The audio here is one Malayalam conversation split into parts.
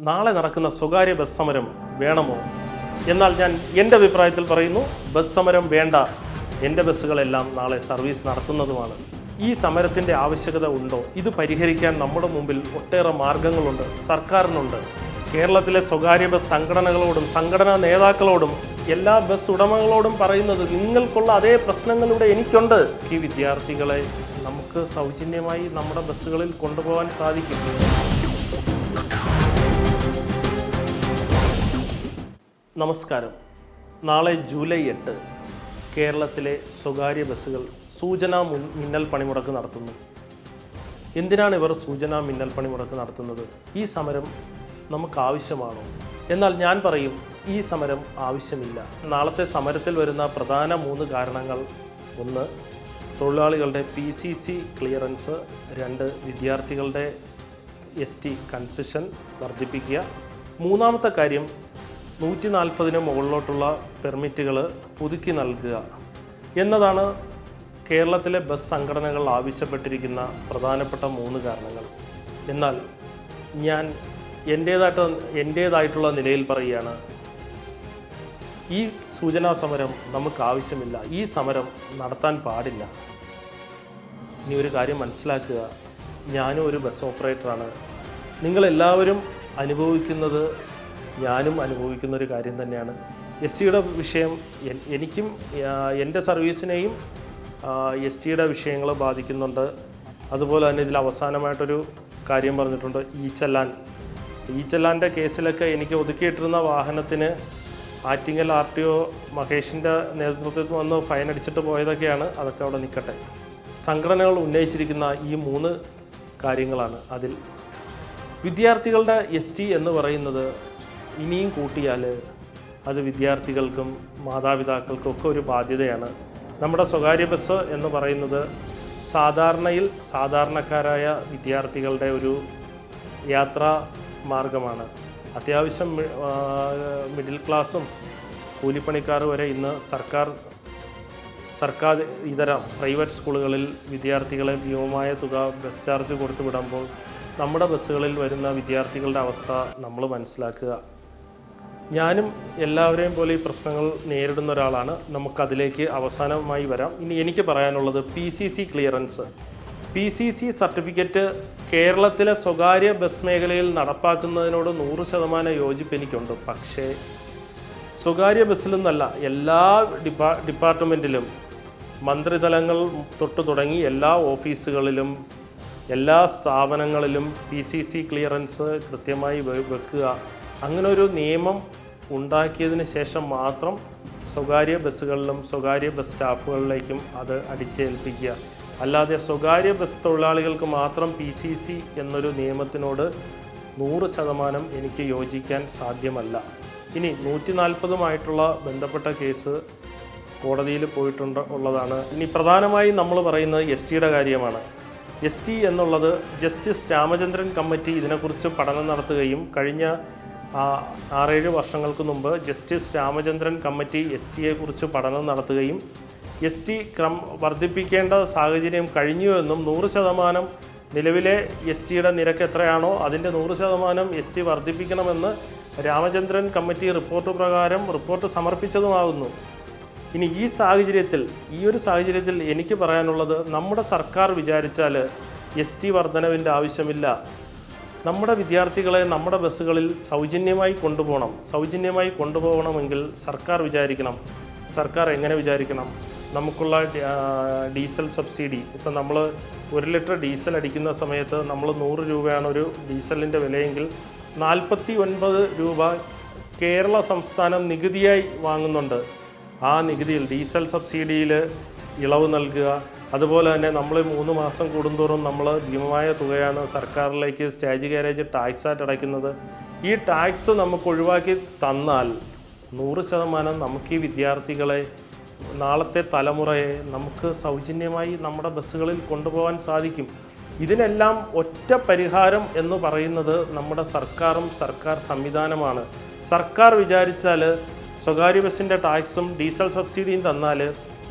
നാളെ നടക്കുന്ന സ്വകാര്യ ബസ് സമരം വേണമോ? എന്നാൽ ഞാൻ എൻ്റെ അഭിപ്രായത്തിൽ പറയുന്നു, ബസ് സമരം വേണ്ട. എൻ്റെ ബസ്സുകളെല്ലാം നാളെ സർവീസ് നടത്തുന്നതുമാണ്. ഈ സമരത്തിൻ്റെ ആവശ്യകത ഉണ്ടോ? ഇത് പരിഹരിക്കാൻ നമ്മുടെ മുമ്പിൽ ഒട്ടേറെ മാർഗങ്ങളുണ്ട്, സർക്കാരിനുണ്ട്. കേരളത്തിലെ സ്വകാര്യ ബസ് സംഘടനകളോടും സംഘടനാ നേതാക്കളോടും എല്ലാ ബസ് ഉടമകളോടും പറയുന്നത്, നിങ്ങൾക്കുള്ള അതേ പ്രശ്നങ്ങളിവിടെ എനിക്കുണ്ട്. ഈ വിദ്യാർത്ഥികളെ നമുക്ക് സൗജന്യമായി നമ്മുടെ ബസ്സുകളിൽ കൊണ്ടുപോകാൻ സാധിക്കും. നമസ്കാരം. നാളെ ജൂലൈ 8 കേരളത്തിലെ സ്വകാര്യ ബസ്സുകൾ സൂചനാ മിന്നൽ പണിമുടക്ക് നടത്തുന്നു. എന്തിനാണ് ഇവർ സൂചനാ മിന്നൽ പണിമുടക്ക് നടത്തുന്നത്? ഈ സമരം നമുക്ക് ആവശ്യമാണോ? എന്നാൽ ഞാൻ പറയും, ഈ സമരം ആവശ്യമില്ല. നാളത്തെ സമരത്തിൽ വരുന്ന പ്രധാന 3 കാരണങ്ങൾ: 1, തൊഴിലാളികളുടെ PCC ക്ലിയറൻസ്; 2, വിദ്യാർത്ഥികളുടെ ST കൺസെഷൻ വർദ്ധിപ്പിക്കുക; 3-ാമത്തെ കാര്യം 140-ന് മുകളിലോട്ടുള്ള പെർമിറ്റുകൾ പുതുക്കി നൽകുക എന്നതാണ് കേരളത്തിലെ ബസ് സംഘടനകൾ ആവശ്യപ്പെട്ടിരിക്കുന്ന പ്രധാനപ്പെട്ട 3 കാരണങ്ങൾ. എന്നാൽ ഞാൻ എൻ്റേതായിട്ടുള്ള നിലയിൽ പറയുകയാണ്, ഈ സൂചനാ സമരം നമുക്ക് ആവശ്യമില്ല. ഈ സമരം നടത്താൻ പാടില്ല. ഇനി ഒരു കാര്യം മനസ്സിലാക്കുക, ഞാനും ഒരു ബസ് ഓപ്പറേറ്ററാണ്. നിങ്ങളെല്ലാവരും അനുഭവിക്കുന്നത് ഞാനും അനുഭവിക്കുന്ന ഒരു കാര്യം തന്നെയാണ്. STയുടെ വിഷയം എനിക്കും എൻ്റെ സർവീസിനെയും STയുടെ വിഷയങ്ങൾ ബാധിക്കുന്നുണ്ട്. അതുപോലെ തന്നെ ഇതിൽ അവസാനമായിട്ടൊരു കാര്യം പറഞ്ഞിട്ടുണ്ട്, ഈ ചെല്ലാൻ്റെ കേസിലൊക്കെ എനിക്ക് ഒതുക്കിയിട്ടിരുന്ന വാഹനത്തിന് ആറ്റിങ്ങൽ RTO മഹേഷിൻ്റെ നേതൃത്വത്തിൽ വന്ന് ഫൈൻ അടിച്ചിട്ട് പോയതൊക്കെയാണ്. അതൊക്കെ അവിടെ നിൽക്കട്ടെ. സംഘടനകൾ ഉന്നയിച്ചിരിക്കുന്ന ഈ 3 കാര്യങ്ങളാണ്. അതിൽ വിദ്യാർത്ഥികളുടെ ST എന്ന് പറയുന്നത് ഇനിയും കൂട്ടിയാൽ അത് വിദ്യാർത്ഥികൾക്കും മാതാപിതാക്കൾക്കും ഒക്കെ ഒരു ബാധ്യതയാണ്. നമ്മുടെ സ്വകാര്യ ബസ് എന്ന് പറയുന്നത് സാധാരണക്കാരായ വിദ്യാർത്ഥികളുടെ ഒരു യാത്രാ മാർഗമാണ്. അത്യാവശ്യം മിഡിൽ ക്ലാസ്സും കൂലിപ്പണിക്കാർ വരെ ഇന്ന് സർക്കാർ ഇതര പ്രൈവറ്റ് സ്കൂളുകളിൽ വിദ്യാർത്ഥികളെ ഭീമമായ തുക ബസ് ചാർജ് കൊടുത്തു വിടുമ്പോൾ നമ്മുടെ ബസ്സുകളിൽ വരുന്ന വിദ്യാർത്ഥികളുടെ അവസ്ഥ നമ്മൾ മനസ്സിലാക്കുക. ഞാനും എല്ലാവരെയും പോലെ ഈ പ്രശ്നങ്ങൾ നേരിടുന്ന ഒരാളാണ്. നമുക്കതിലേക്ക് അവസാനമായി വരാം. ഇനി എനിക്ക് പറയാനുള്ളത് PCC ക്ലിയറൻസ്. PCC സർട്ടിഫിക്കറ്റ് കേരളത്തിലെ സ്വകാര്യ ബസ് മേഖലയിൽ നടപ്പാക്കുന്നതിനോട് 100% യോജിപ്പ് എനിക്കുണ്ട്. പക്ഷേ സ്വകാര്യ ബസ്സിലൊന്നല്ല, എല്ലാ ഡിപ്പാർട്ട്മെൻറ്റിലും, മന്ത്രിതലങ്ങൾ തൊട്ട് തുടങ്ങി എല്ലാ ഓഫീസുകളിലും എല്ലാ സ്ഥാപനങ്ങളിലും PCC ക്ലിയറൻസ് കൃത്യമായി വെക്കുക. അങ്ങനെ ഒരു നിയമം ഉണ്ടാക്കിയതിന് ശേഷം മാത്രം സ്വകാര്യ ബസ്സുകളിലും സ്വകാര്യ ബസ് സ്റ്റാഫുകളിലേക്കും അത് അടിച്ചേൽപ്പിക്കുക. അല്ലാതെ സ്വകാര്യ ബസ് തൊഴിലാളികൾക്ക് മാത്രം PCC എന്നൊരു നിയമത്തിനോട് 100% എനിക്ക് യോജിക്കാൻ സാധ്യമല്ല. ഇനി 140-മായിട്ടുള്ള ബന്ധപ്പെട്ട കേസ് കോടതിയിൽ ഉള്ളതാണ്. ഇനി പ്രധാനമായും നമ്മൾ പറയുന്നത് STയുടെ കാര്യമാണ്. ST എന്നുള്ളത് ജസ്റ്റിസ് രാമചന്ദ്രൻ കമ്മിറ്റി ഇതിനെക്കുറിച്ച് പഠനം നടത്തുകയും കഴിഞ്ഞ 6-7 വർഷങ്ങൾക്ക് മുമ്പ് ജസ്റ്റിസ് രാമചന്ദ്രൻ കമ്മിറ്റി STയെക്കുറിച്ച് പഠനം നടത്തുകയും ST വർദ്ധിപ്പിക്കേണ്ട സാഹചര്യം കഴിഞ്ഞു എന്നും 100% നിലവിലെ STയുടെ നിരക്ക് എത്രയാണോ അതിൻ്റെ 100% ST വർദ്ധിപ്പിക്കണമെന്ന് രാമചന്ദ്രൻ കമ്മിറ്റി റിപ്പോർട്ട് സമർപ്പിച്ചതുമാകുന്നു. ഇനി ഈ ഒരു സാഹചര്യത്തിൽ എനിക്ക് പറയാനുള്ളത്, നമ്മുടെ സർക്കാർ വിചാരിച്ചാൽ ST വർധനവിൻ്റെ ആവശ്യമില്ല. നമ്മുടെ വിദ്യാർത്ഥികളെ നമ്മുടെ ബസ്സുകളിൽ സൗജന്യമായി കൊണ്ടുപോകണമെങ്കിൽ സർക്കാർ എങ്ങനെ വിചാരിക്കണം? നമുക്കുള്ള ഡീസൽ സബ്സിഡി, ഇപ്പം നമ്മൾ 1 ലിറ്റർ ഡീസൽ അടിക്കുന്ന സമയത്ത് നമ്മൾ 100 രൂപയാണ് ഒരു ഡീസലിൻ്റെ വിലയെങ്കിൽ 49 രൂപ കേരള സംസ്ഥാനം നികുതിയായി വാങ്ങുന്നുണ്ട്. ആ നികുതിയിൽ ഡീസൽ സബ്സിഡിയിൽ ഇളവ് നൽകുക. അതുപോലെ തന്നെ നമ്മൾ 3 മാസം കൂടുന്തോറും നമ്മൾ ഭീമമായ തുകയാണ് സർക്കാരിലേക്ക് സ്റ്റേജ് ഗാരേജ് ടാക്സായിട്ട് അടയ്ക്കുന്നത്. ഈ ടാക്സ് നമുക്ക് ഒഴിവാക്കി തന്നാൽ 100% നമുക്ക് ഈ വിദ്യാർത്ഥികളെ, നാളത്തെ തലമുറയെ നമുക്ക് സൗജന്യമായി നമ്മുടെ ബസ്സുകളിൽ കൊണ്ടുപോകാൻ സാധിക്കും. ഇതിനെല്ലാം ഒറ്റ പരിഹാരം എന്ന് പറയുന്നത് നമ്മുടെ സർക്കാർ സംവിധാനമാണ്. സർക്കാർ വിചാരിച്ചാൽ സ്വകാര്യ ബസ്സിൻ്റെ ടാക്സും ഡീസൽ സബ്സിഡിയും തന്നാൽ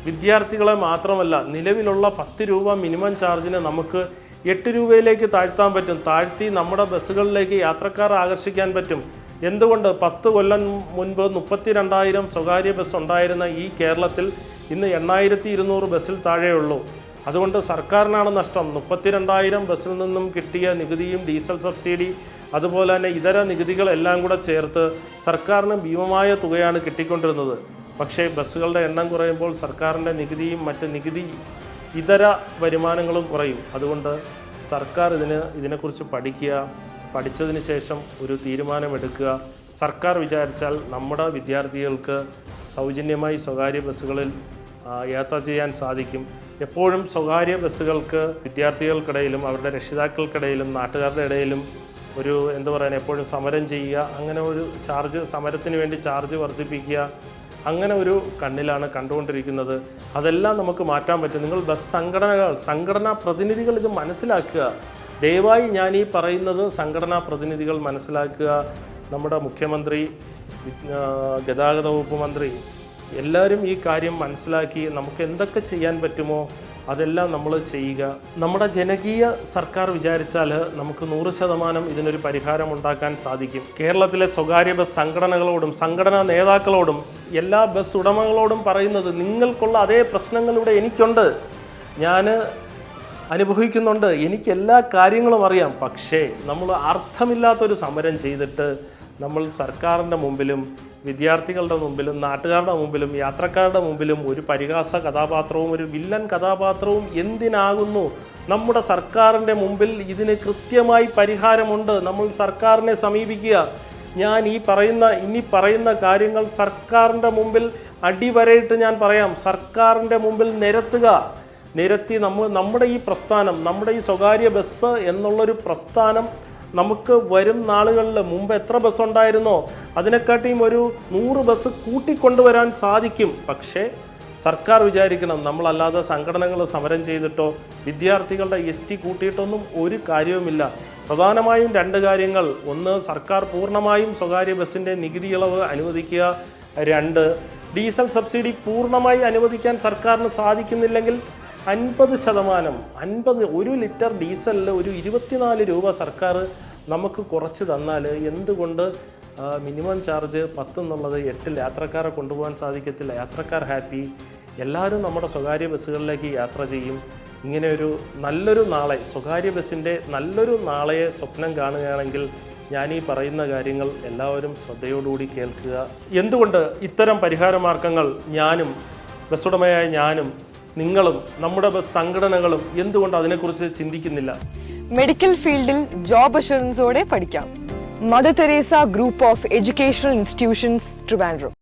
വിദ്യാർത്ഥികളെ മാത്രമല്ല, നിലവിലുള്ള 10 രൂപ മിനിമം ചാർജിന് നമുക്ക് 8 രൂപയിലേക്ക് താഴ്ത്താൻ പറ്റും. താഴ്ത്തി നമ്മുടെ ബസ്സുകളിലേക്ക് യാത്രക്കാർ ആകർഷിക്കാൻ പറ്റും. എന്തുകൊണ്ട് 10 കൊല്ലം മുൻപ് 32,000 സ്വകാര്യ ബസ് ഉണ്ടായിരുന്ന ഈ കേരളത്തിൽ ഇന്ന് 8,200 ബസ്സിൽ താഴെയുള്ളൂ. അതുകൊണ്ട് സർക്കാരിനാണ് നഷ്ടം. 32,000 ബസ്സിൽ നിന്നും കിട്ടിയ നികുതിയും ഡീസൽ സബ്സിഡി അതുപോലെ തന്നെ ഇതര നികുതികളെല്ലാം കൂടെ ചേർത്ത് സർക്കാരിന് ഭീമമായ തുകയാണ് കിട്ടിക്കൊണ്ടിരുന്നത്. പക്ഷേ ബസ്സുകളുടെ എണ്ണം കുറയുമ്പോൾ സർക്കാരിൻ്റെ നികുതിയും മറ്റ് നികുതി ഇതര വരുമാനങ്ങളും കുറയും. അതുകൊണ്ട് സർക്കാർ ഇതിനെക്കുറിച്ച് പഠിക്കുക, പഠിച്ചതിന് ശേഷം ഒരു തീരുമാനമെടുക്കുക. സർക്കാർ വിചാരിച്ചാൽ നമ്മുടെ വിദ്യാർത്ഥികൾക്ക് സൗജന്യമായി സ്വകാര്യ ബസ്സുകളിൽ യാത്ര ചെയ്യാൻ സാധിക്കും. എപ്പോഴും സ്വകാര്യ ബസ്സുകൾക്ക് വിദ്യാർത്ഥികൾക്കിടയിലും അവരുടെ രക്ഷിതാക്കൾക്കിടയിലും നാട്ടുകാരുടെ ഇടയിലും ഒരു എപ്പോഴും സമരം ചെയ്യുക, അങ്ങനെ ഒരു സമരത്തിന് വേണ്ടി ചാർജ് വർദ്ധിപ്പിക്കുക, അങ്ങനെ ഒരു കണ്ണിലാണ് കണ്ടുകൊണ്ടിരിക്കുന്നത്. അതെല്ലാം നമുക്ക് മാറ്റാൻ പറ്റും. നിങ്ങൾ ബസ് സംഘടനാ പ്രതിനിധികൾ ഇത് മനസ്സിലാക്കുക. ദയവായി ഞാൻ ഈ പറയുന്നത് സംഘടനാ പ്രതിനിധികൾ മനസ്സിലാക്കുക. നമ്മുടെ മുഖ്യമന്ത്രി, ഗതാഗത വകുപ്പ് മന്ത്രി എല്ലാവരും ഈ കാര്യം മനസ്സിലാക്കി നമുക്ക് എന്തൊക്കെ ചെയ്യാൻ പറ്റുമോ അതെല്ലാം നമ്മൾ ചെയ്യുക. നമ്മുടെ ജനകീയ സർക്കാർ വിചാരിച്ചാൽ നമുക്ക് 100% ഇതിനൊരു പരിഹാരം ഉണ്ടാക്കാൻ സാധിക്കും. കേരളത്തിലെ സ്വകാര്യ ബസ് സംഘടനകളോടും സംഘടനാ നേതാക്കളോടും എല്ലാ ബസ് ഉടമകളോടും പറയുന്നത്, നിങ്ങൾക്കുള്ള അതേ പ്രശ്നങ്ങളിവിടെ എനിക്കുണ്ട്, ഞാൻ അനുഭവിക്കുന്നുണ്ട്, എനിക്ക് എല്ലാ കാര്യങ്ങളും അറിയാം. പക്ഷേ നമ്മൾ അർത്ഥമില്ലാത്തൊരു സമരം ചെയ്തിട്ട് നമ്മൾ സർക്കാരിൻ്റെ മുമ്പിലും വിദ്യാർത്ഥികളുടെ മുമ്പിലും നാട്ടുകാരുടെ മുമ്പിലും യാത്രക്കാരുടെ മുമ്പിലും ഒരു പരിഹാസ കഥാപാത്രവും ഒരു വില്ലൻ കഥാപാത്രവും എന്തിനാകുന്നു? നമ്മുടെ സർക്കാരിൻ്റെ മുമ്പിൽ ഇതിന് കൃത്യമായി പരിഹാരമുണ്ട്. നമ്മൾ സർക്കാരിനെ സമീപിക്കുക. ഞാൻ ഇനി പറയുന്ന കാര്യങ്ങൾ സർക്കാരിൻ്റെ മുമ്പിൽ അടിവരയിട്ട് ഞാൻ പറയാം. സർക്കാരിൻ്റെ മുമ്പിൽ നിരത്തി നമ്മുടെ ഈ പ്രസ്ഥാനം, നമ്മുടെ ഈ സ്വകാര്യ ബസ് എന്നുള്ളൊരു പ്രസ്ഥാനം നമുക്ക് വരും നാളുകളിൽ മുമ്പ് എത്ര ബസ് ഉണ്ടായിരുന്നോ അതിനെക്കാട്ടിയും ഒരു 100 ബസ് കൂട്ടിക്കൊണ്ടുവരാൻ സാധിക്കും. പക്ഷേ സർക്കാർ വിചാരിക്കണം, നമ്മളല്ലാതെ സംഘടനകൾ സമരം ചെയ്തിട്ടോ വിദ്യാർത്ഥികളുടെ ST കൂട്ടിയിട്ടൊന്നും ഒരു കാര്യവുമില്ല. പ്രധാനമായും 2 കാര്യങ്ങൾ. ഒന്ന്, സർക്കാർ പൂർണ്ണമായും സ്വകാര്യ ബസ്സിൻ്റെ നികുതി ഇളവ് അനുവദിക്കുക. 2, ഡീസൽ സബ്സിഡി പൂർണ്ണമായി അനുവദിക്കാൻ സർക്കാരിന് സാധിക്കുന്നില്ലെങ്കിൽ 50%, 1 ലിറ്റർ ഡീസലിൽ ഒരു 24 രൂപ സർക്കാർ നമുക്ക് കുറച്ച് തന്നാൽ എന്തുകൊണ്ട് മിനിമം ചാർജ് 10 എന്നുള്ളത് 8 യാത്രക്കാരെ കൊണ്ടുപോകാൻ സാധിക്കത്തില്ല? യാത്രക്കാർ ഹാപ്പി, എല്ലാവരും നമ്മുടെ സ്വകാര്യ ബസ്സുകളിലേക്ക് യാത്ര ചെയ്യും. ഇങ്ങനെ ഒരു നല്ലൊരു നാളെ, സ്വകാര്യ ബസ്സിൻ്റെ നല്ലൊരു നാളെയെ സ്വപ്നം കാണുകയാണെങ്കിൽ ഞാൻ ഈ പറയുന്ന കാര്യങ്ങൾ എല്ലാവരും ശ്രദ്ധയോടുകൂടി കേൾക്കുക. എന്തുകൊണ്ട് ഇത്തരം പരിഹാര മാർഗങ്ങൾ ഞാനും ബസ്സുടമയായ ഞാനും നിങ്ങളും നമ്മുടെ ബസ് സംഘടനകളും എന്തുകൊണ്ട് അതിനെക്കുറിച്ച് ചിന്തിക്കുന്നില്ല? മെഡിക്കൽ ഫീൽഡിൽ ജോബ് അഷുറൻസോടെ പഠിക്കാം. Mother Teresa group of educational institutions, Trivandrum.